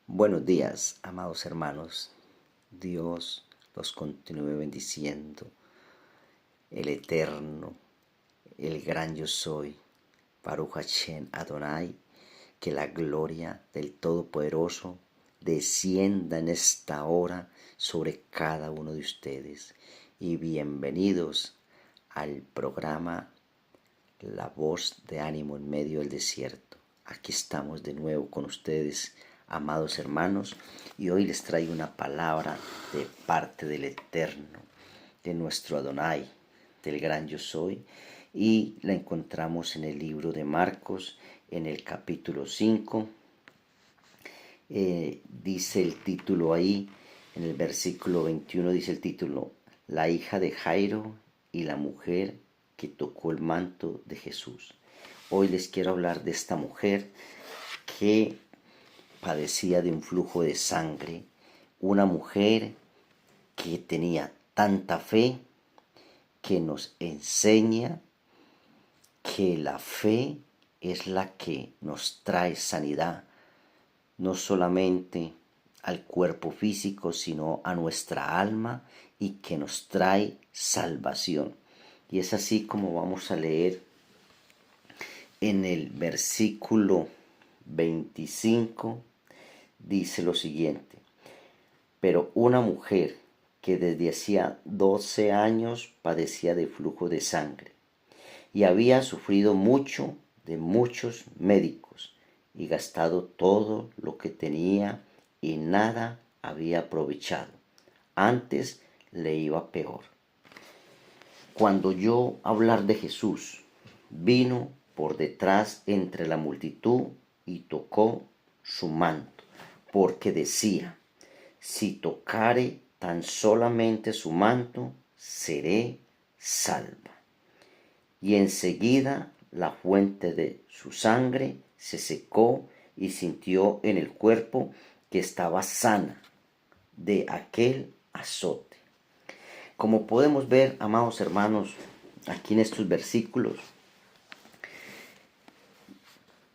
Buenos días, amados hermanos. Dios los continúe bendiciendo. El eterno, el gran yo soy, Baruch Hashem Adonai, que la gloria del Todopoderoso descienda en esta hora sobre cada uno de ustedes. Y bienvenidos al programa La Voz de Ánimo en Medio del Desierto. Aquí estamos de nuevo con ustedes, amados hermanos, y hoy les traigo una palabra de parte del Eterno, de nuestro Adonai, del gran yo soy, y la encontramos en el libro de Marcos, en el capítulo 5. Dice el título ahí, en el versículo 21 dice el título, la hija de Jairo y la mujer que tocó el manto de Jesús. Hoy les quiero hablar de esta mujer que padecía de un flujo de sangre, una mujer que tenía tanta fe, que nos enseña que la fe es la que nos trae sanidad, no solamente al cuerpo físico, sino a nuestra alma, y que nos trae salvación. Y es así como vamos a leer en el versículo 25, dice lo siguiente: pero una mujer que desde hacía 12 años padecía de flujo de sangre y había sufrido mucho de muchos médicos y gastado todo lo que tenía y nada había aprovechado, antes le iba peor. Cuando oyó hablar de Jesús, vino por detrás entre la multitud y tocó su manto, porque decía: si tocare tan solamente su manto, seré salva. Y enseguida la fuente de su sangre se secó y sintió en el cuerpo que estaba sana de aquel azote. Como podemos ver, amados hermanos, aquí en estos versículos,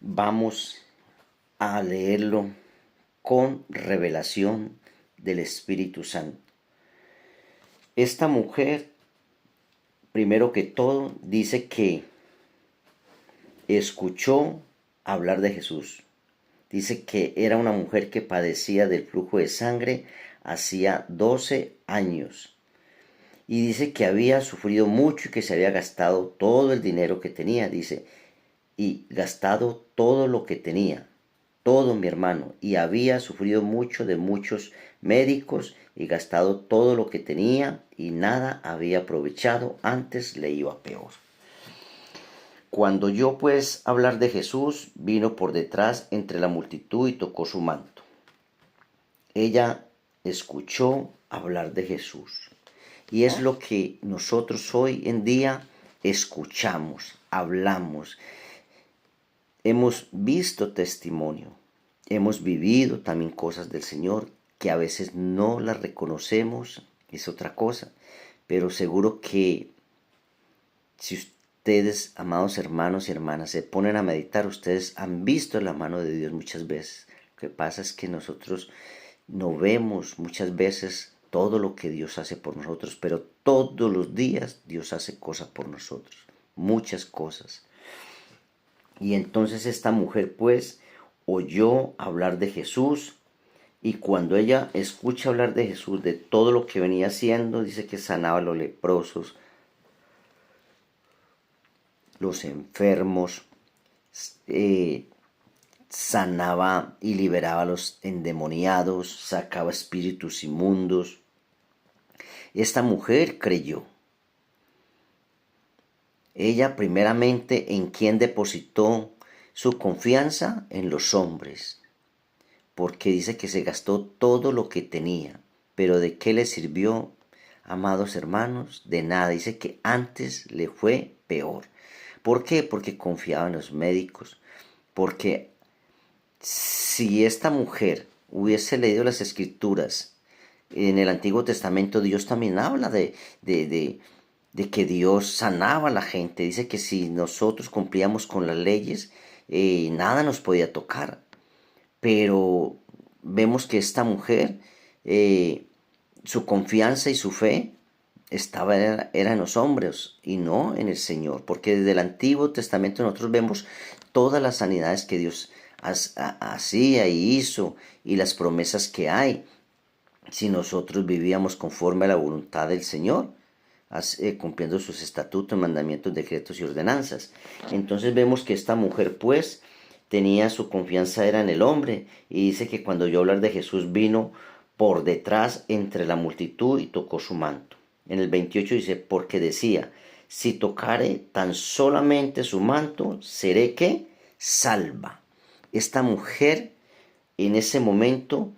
vamos a leerlo con revelación del Espíritu Santo. Esta mujer, primero que todo, dice que escuchó hablar de Jesús. Dice que era una mujer que padecía del flujo de sangre hacía 12 años. Y dice que había sufrido mucho y que se había gastado todo el dinero que tenía. Dice, y gastado todo lo que tenía. Todo, mi hermano. Y había sufrido mucho de muchos médicos y gastado todo lo que tenía y nada había aprovechado, antes le iba peor. Cuando oyó pues hablar de Jesús, vino por detrás entre la multitud y tocó su manto. Ella escuchó hablar de Jesús. Y es lo que nosotros hoy en día escuchamos, hablamos. Hemos visto testimonio, hemos vivido también cosas del Señor que a veces no las reconocemos, es otra cosa. Pero seguro que si ustedes, amados hermanos y hermanas, se ponen a meditar, ustedes han visto la mano de Dios muchas veces. Lo que pasa es que nosotros no vemos muchas veces todo lo que Dios hace por nosotros, pero todos los días Dios hace cosas por nosotros, muchas cosas. Y entonces esta mujer pues oyó hablar de Jesús, y cuando ella escucha hablar de Jesús, de todo lo que venía haciendo, dice que sanaba a los leprosos, los enfermos, sanaba y liberaba a los endemoniados, sacaba espíritus inmundos. Esta mujer creyó. Ella primeramente, ¿en quién depositó su confianza? En los hombres, porque dice que se gastó todo lo que tenía. Pero ¿de qué le sirvió, amados hermanos? De nada. Dice que antes le fue peor. ¿Por qué? Porque confiaba en los médicos. Porque si esta mujer hubiese leído las escrituras en el Antiguo Testamento, Dios también habla de que Dios sanaba a la gente. Dice que si nosotros cumplíamos con las leyes, nada nos podía tocar. Pero vemos que esta mujer, su confianza y su fe era en los hombres y no en el Señor, porque desde el Antiguo Testamento nosotros vemos todas las sanidades que Dios hacía y hizo y las promesas que hay si nosotros vivíamos conforme a la voluntad del Señor, cumpliendo sus estatutos, mandamientos, decretos y ordenanzas. Entonces vemos que esta mujer pues tenía su confianza era en el hombre, y dice que cuando oyó hablar de Jesús vino por detrás entre la multitud y tocó su manto. En el 28 dice, porque decía, si tocare tan solamente su manto, seré que salva. Esta mujer en ese momento,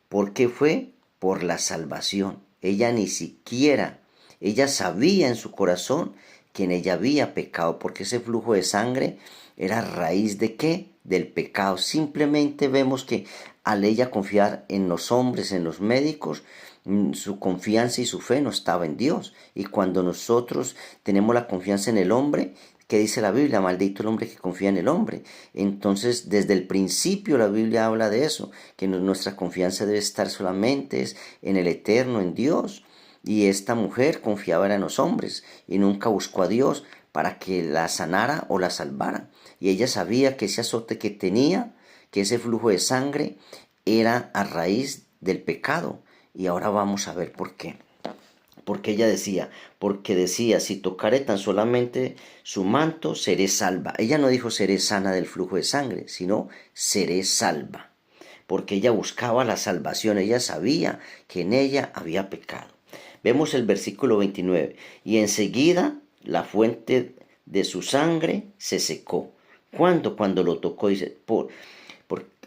¿por qué fue? Por la salvación. Ella ni siquiera, ella sabía en su corazón que en ella había pecado, porque ese flujo de sangre era raíz de qué? Del pecado. Simplemente vemos que al ella confiar en los hombres, en los médicos, su confianza y su fe no estaba en Dios. Y cuando nosotros tenemos la confianza en el hombre, ¿qué dice la Biblia? Maldito el hombre que confía en el hombre. Entonces, desde el principio la Biblia habla de eso, que nuestra confianza debe estar solamente en el Eterno, en Dios. Y esta mujer confiaba en los hombres y nunca buscó a Dios para que la sanara o la salvara. Y ella sabía que ese azote que tenía, que ese flujo de sangre, era a raíz del pecado. Y ahora vamos a ver por qué. Porque decía, si tocare tan solamente su manto, seré salva. Ella no dijo seré sana del flujo de sangre, sino seré salva. Porque ella buscaba la salvación, ella sabía que en ella había pecado. Vemos el versículo 29. Y enseguida la fuente de su sangre se secó. ¿Cuándo? Cuando lo tocó, dice,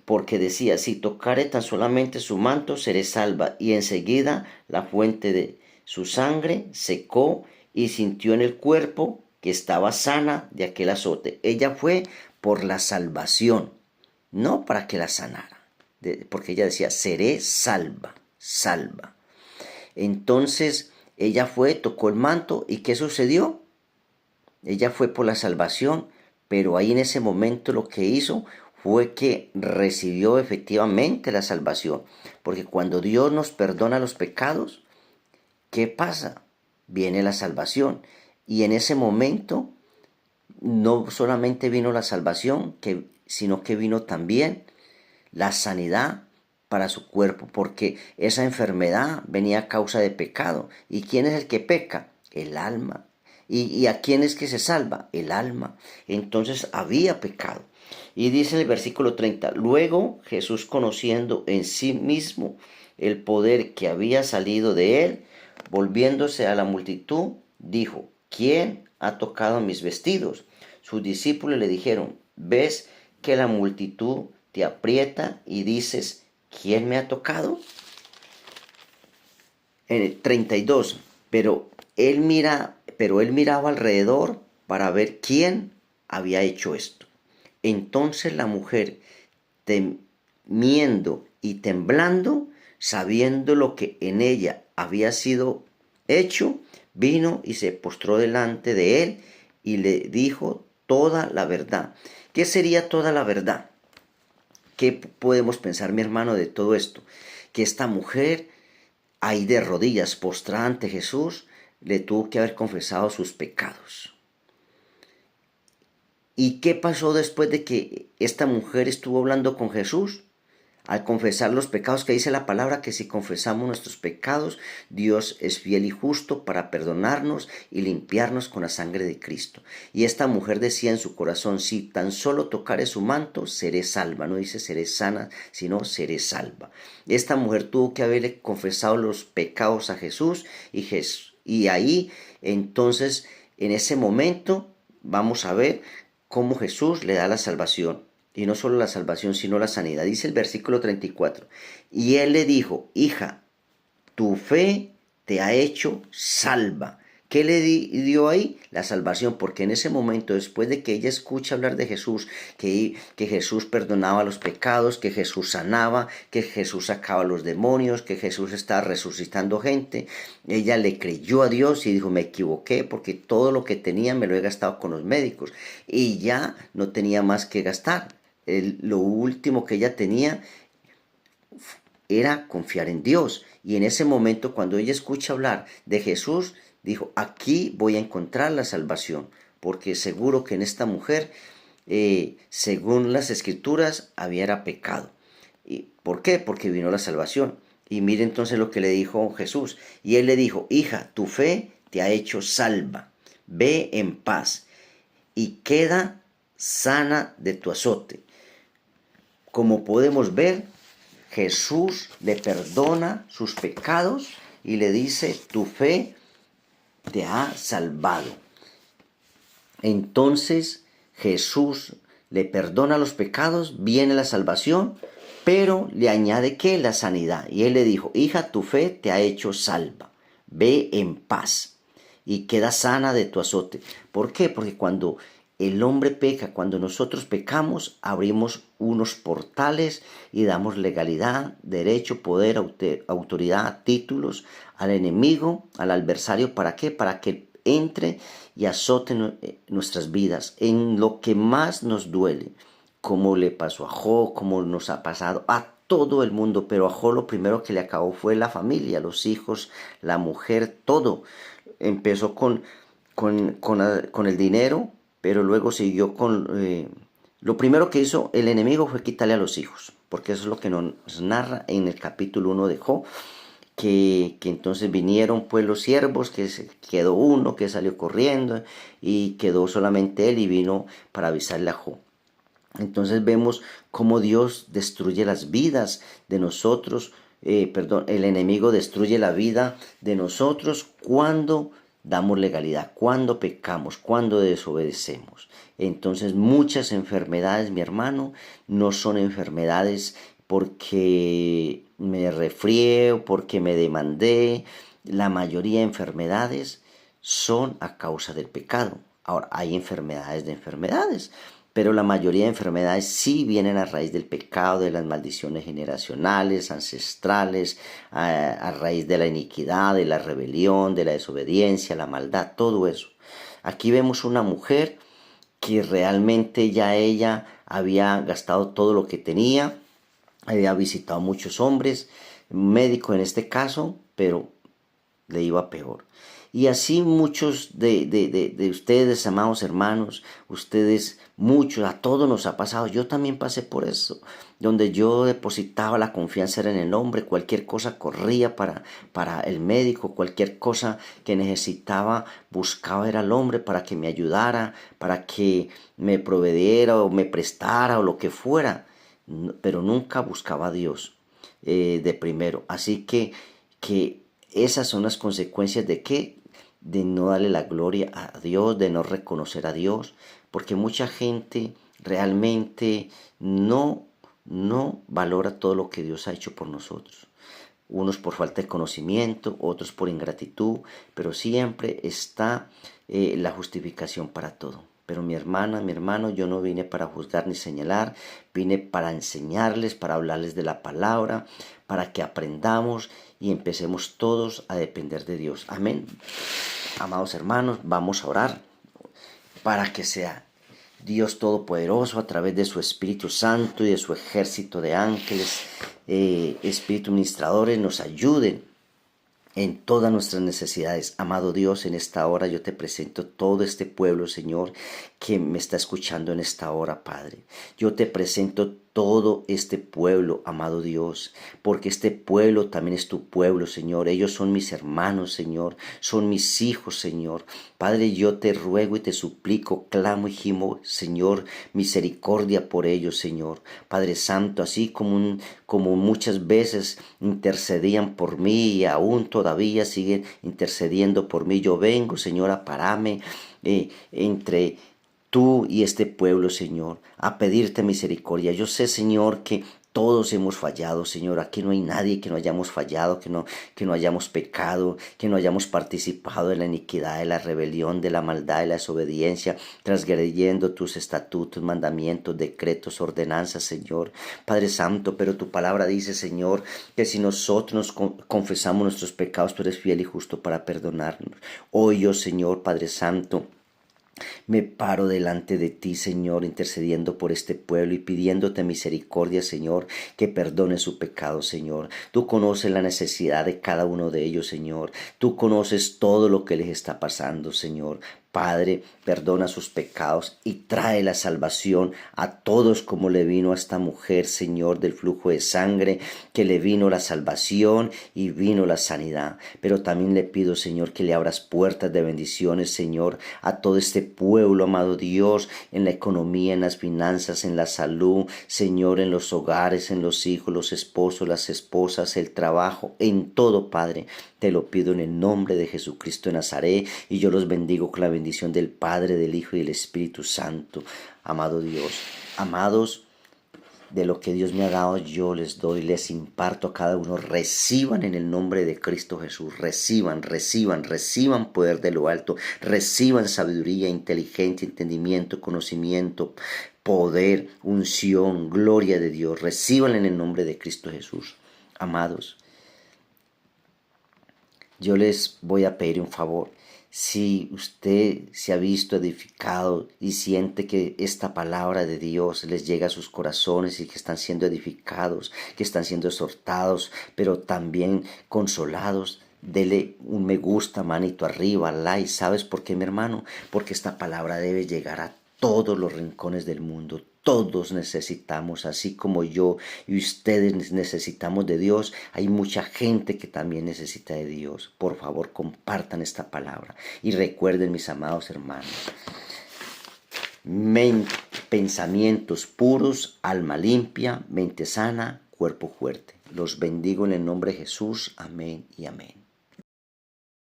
porque decía, si tocare tan solamente su manto, seré salva. Y enseguida la fuente de su sangre secó y sintió en el cuerpo que estaba sana de aquel azote. Ella fue por la salvación, no para que la sanara, porque ella decía, seré salva, salva. Entonces ella fue, tocó el manto, ¿y qué sucedió? Ella fue por la salvación, pero ahí en ese momento lo que hizo fue que recibió efectivamente la salvación. Porque cuando Dios nos perdona los pecados, ¿qué pasa? Viene la salvación. Y en ese momento no solamente vino la salvación, sino que vino también la sanidad para su cuerpo, porque esa enfermedad venía a causa de pecado. ¿Y quién es el que peca? El alma. ¿Y a quién es que se salva? El alma. Entonces había pecado. Y dice en el versículo 30, luego Jesús, conociendo en sí mismo el poder que había salido de él, volviéndose a la multitud, dijo, ¿quién ha tocado mis vestidos? Sus discípulos le dijeron, ¿ves que la multitud te aprieta y dices, ¿quién me ha tocado? En el 32, pero él miraba alrededor para ver quién había hecho esto. Entonces la mujer, temiendo y temblando, sabiendo lo que en ella había sido hecho, vino y se postró delante de él y le dijo toda la verdad. ¿Qué sería toda la verdad? ¿Qué podemos pensar, mi hermano, de todo esto? Que esta mujer, ahí de rodillas, postrada ante Jesús, le tuvo que haber confesado sus pecados. ¿Y qué pasó después de que esta mujer estuvo hablando con Jesús? Al confesar los pecados, que dice la palabra que si confesamos nuestros pecados, Dios es fiel y justo para perdonarnos y limpiarnos con la sangre de Cristo. Y esta mujer decía en su corazón, si tan solo tocare su manto, seré salva. No dice seré sana, sino seré salva. Esta mujer tuvo que haberle confesado los pecados a Jesús y ahí entonces en ese momento vamos a ver cómo Jesús le da la salvación. Y no solo la salvación, sino la sanidad. Dice el versículo 34. Y él le dijo, hija, tu fe te ha hecho salva. ¿Qué le dio ahí? La salvación, porque en ese momento, después de que ella escucha hablar de Jesús, que Jesús perdonaba los pecados, que Jesús sanaba, que Jesús sacaba los demonios, que Jesús estaba resucitando gente, ella le creyó a Dios y dijo, me equivoqué porque todo lo que tenía me lo he gastado con los médicos y ya no tenía más que gastar. Lo último que ella tenía era confiar en Dios. Y en ese momento, cuando ella escucha hablar de Jesús, dijo, aquí voy a encontrar la salvación, porque seguro que en esta mujer, según las escrituras, había pecado. ¿Y por qué? Porque vino la salvación. Y mire entonces lo que le dijo Jesús. Y él le dijo, hija, tu fe te ha hecho salva. Ve en paz y queda sana de tu azote. Como podemos ver, Jesús le perdona sus pecados y le dice, tu fe te ha salvado. Entonces Jesús le perdona los pecados, viene la salvación, pero le añade que la sanidad. Y él le dijo, hija, tu fe te ha hecho salva. Ve en paz y queda sana de tu azote. ¿Por qué? Porque cuando el hombre peca, cuando nosotros pecamos, abrimos unos portales y damos legalidad, derecho, poder, autoridad, títulos al enemigo, al adversario. ¿Para qué? Para que entre y azote nuestras vidas en lo que más nos duele, como le pasó a Job, como nos ha pasado a todo el mundo. Pero a Job lo primero que le acabó fue la familia, los hijos, la mujer, todo. Empezó con el dinero, pero luego siguió con... lo primero que hizo el enemigo fue quitarle a los hijos, porque eso es lo que nos narra en el capítulo 1 de Job, que entonces vinieron pues los siervos, que quedó uno que salió corriendo y quedó solamente él y vino para avisarle a Job. Entonces vemos cómo Dios destruye las vidas de nosotros, el enemigo destruye la vida de nosotros cuando damos legalidad, cuando pecamos, cuando desobedecemos. Entonces muchas enfermedades, mi hermano, no son enfermedades porque me resfrié o porque me demandé. La mayoría de enfermedades son a causa del pecado. Ahora, hay enfermedades de enfermedades, pero la mayoría de enfermedades sí vienen a raíz del pecado, de las maldiciones generacionales, ancestrales, a raíz de la iniquidad, de la rebelión, de la desobediencia, la maldad, todo eso. Aquí vemos una mujer que realmente ya ella había gastado todo lo que tenía, había visitado muchos hombres, médico en este caso, pero le iba peor. Y así muchos de ustedes, amados hermanos, ustedes, muchos, a todos nos ha pasado. Yo también pasé por eso, donde yo depositaba la confianza en el hombre, cualquier cosa corría para el médico, cualquier cosa que necesitaba, buscaba era al hombre para que me ayudara, para que me proveyera o me prestara o lo que fuera, pero nunca buscaba a Dios de primero. Así que esas son las consecuencias de qué, de no darle la gloria a Dios, de no reconocer a Dios, porque mucha gente realmente no valora todo lo que Dios ha hecho por nosotros. Unos por falta de conocimiento, otros por ingratitud, pero siempre está la justificación para todo. Pero mi hermana, mi hermano, yo no vine para juzgar ni señalar, vine para enseñarles, para hablarles de la palabra, para que aprendamos y empecemos todos a depender de Dios. Amén. Amados hermanos, vamos a orar para que sea Dios Todopoderoso a través de su Espíritu Santo y de su ejército de ángeles, Espíritu ministradores, nos ayuden en todas nuestras necesidades. Amado Dios, en esta hora yo te presento todo este pueblo, Señor, que me está escuchando en esta hora, Padre. Yo te presento todo este pueblo, amado Dios, porque este pueblo también es tu pueblo, Señor. Ellos son mis hermanos, Señor, son mis hijos, Señor. Padre, yo te ruego y te suplico, clamo y gimo, Señor, misericordia por ellos, Señor. Padre Santo, así como muchas veces intercedían por mí y aún todavía siguen intercediendo por mí, yo vengo, Señor, a pararme entre tú y este pueblo, Señor, a pedirte misericordia. Yo sé, Señor, que todos hemos fallado, Señor. Aquí no hay nadie que no hayamos fallado, que no hayamos pecado, que no hayamos participado en la iniquidad, de la rebelión, de la maldad, de la desobediencia, transgrediendo tus estatutos, mandamientos, decretos, ordenanzas, Señor. Padre Santo, pero tu palabra dice, Señor, que si nosotros nos confesamos nuestros pecados, tú eres fiel y justo para perdonarnos. Hoy yo, Señor, Padre Santo, Me paro delante de ti, Señor, intercediendo por este pueblo y pidiéndote misericordia, Señor, que perdone su pecado, Señor. Tú conoces la necesidad de cada uno de ellos, Señor. Tú conoces todo lo que les está pasando, Señor. Padre, perdona sus pecados y trae la salvación a todos como le vino a esta mujer, Señor, del flujo de sangre, que le vino la salvación y vino la sanidad. Pero también le pido, Señor, que le abras puertas de bendiciones, Señor, a todo este pueblo, amado Dios, en la economía, en las finanzas, en la salud, Señor, en los hogares, en los hijos, los esposos, las esposas, el trabajo, en todo, Padre. Te lo pido en el nombre de Jesucristo de Nazaret y yo los bendigo con la bendición del Padre, del Hijo y del Espíritu Santo. Amado Dios, amados, de lo que Dios me ha dado yo les doy, les imparto a cada uno. Reciban en el nombre de Cristo Jesús, reciban, reciban, reciban poder de lo alto, reciban sabiduría, inteligencia, entendimiento, conocimiento, poder, unción, gloria de Dios. Reciban en el nombre de Cristo Jesús. Amados, yo les voy a pedir un favor. Si usted se ha visto edificado y siente que esta palabra de Dios les llega a sus corazones y que están siendo edificados, que están siendo exhortados, pero también consolados, dele un me gusta, manito arriba, like. ¿Sabes por qué, mi hermano? Porque esta palabra debe llegar a todos los rincones del mundo. Todos necesitamos, así como yo y ustedes necesitamos de Dios, hay mucha gente que también necesita de Dios. Por favor, compartan esta palabra. Y recuerden, mis amados hermanos, pensamientos puros, alma limpia, mente sana, cuerpo fuerte. Los bendigo en el nombre de Jesús. Amén y amén.